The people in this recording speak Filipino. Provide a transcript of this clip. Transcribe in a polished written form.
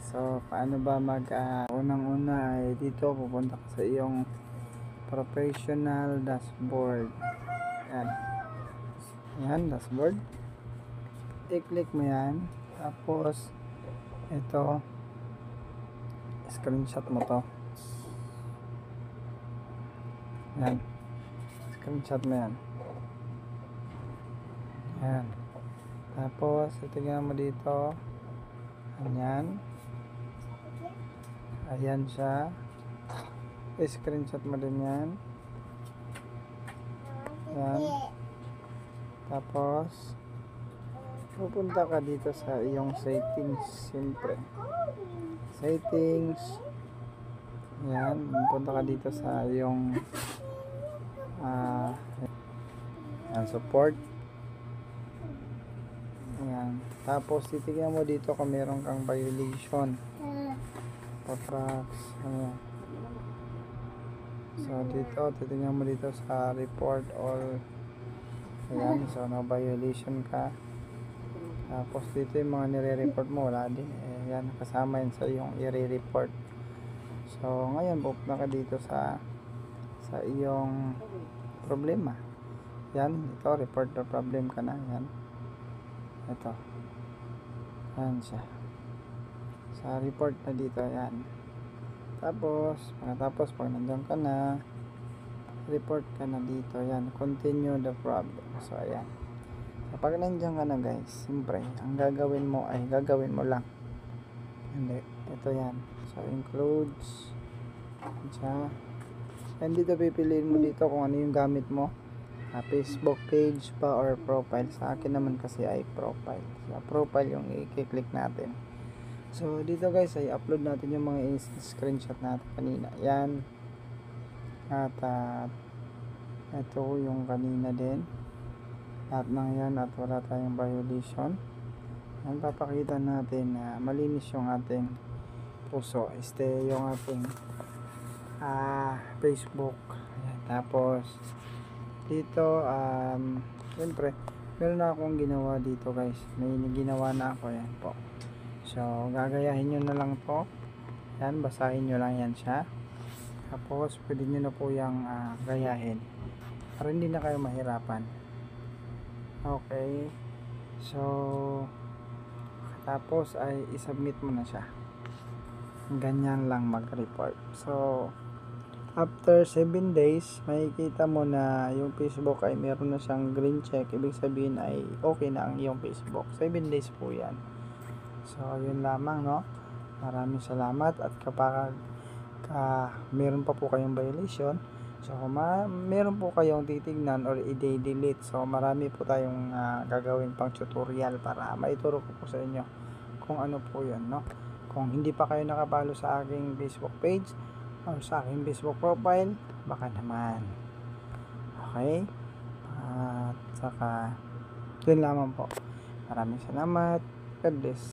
So, paano ba unang-una ay dito pupunta ka sa iyong professional dashboard. Yan. Yan, dashboard. I-click mo yan. Tapos, ito, screenshot mo to. Yan. Screenshot mo yan. Yan. Tapos, itignan mo dito. Ayan. Ayan siya. I-screenshot mo din yan. Yan. Tapos, pupunta ka dito sa iyong settings. Siyempre. Settings. Yan. Pupunta ka dito sa iyong support. Ayan. Tapos, titignan mo dito kung meron kang violation. Patrax. Ayan. So, dito, titignan mo dito sa report or ayan. So, na-violation ka. Tapos, dito yung mga nire-report mo. Wala din. Ayan. Kasama yun sa yung i-report. So, ngayon, pupunta ka dito sa iyong problema. Yan. Ito, report the problem ka na. Yan. Ito. Yan siya. Sa report na dito. Yan. Tapos, pag nandiyan ka na, report ka na dito. Yan. Continue the problem. So, ayan. Kapag nandiyan ka na guys, siyempre, ang gagawin mo ay gagawin mo lang. Hindi. Ito yan. So, includes. Diyan. And dito pipiliin mo dito kung ano yung gamit mo. Facebook page pa or profile. Sa akin naman kasi ay profile. So, profile yung i-click natin. So, dito guys ay upload natin yung mga screenshot natin kanina. Yan. At ito yung kanina din. Lahat ng yan at wala tayong violation. Yan, papakita natin na malinis yung ating puso. Yung ating Facebook. Ayan. Tapos dito siyempre meron na akong ginawa dito guys. May ginawa na ako. Yan po. So gagayahin nyo na lang to. Yan, basahin nyo lang yan siya. Tapos pwede nyo na po yung gayahin para hindi na kayo mahirapan. Okay. So tapos ay isubmit mo na siya. Ganyan lang mag-report. So after 7 days, makikita mo na yung Facebook ay meron na siyang green check. Ibig sabihin ay okay na ang iyong Facebook. 7 days po yan. So, yun lamang, no? Maraming salamat. At kapag meron pa po kayong violation, so, meron po kayong titignan or i-delete. So, marami po tayong gagawin pang tutorial para maituro ko po sa inyo kung ano po yun, no? Kung hindi pa kayo nakapalo sa aking Facebook page, or sa aking Facebook profile, baka naman. Okay? At saka, yun lamang po. Maraming salamat. God bless.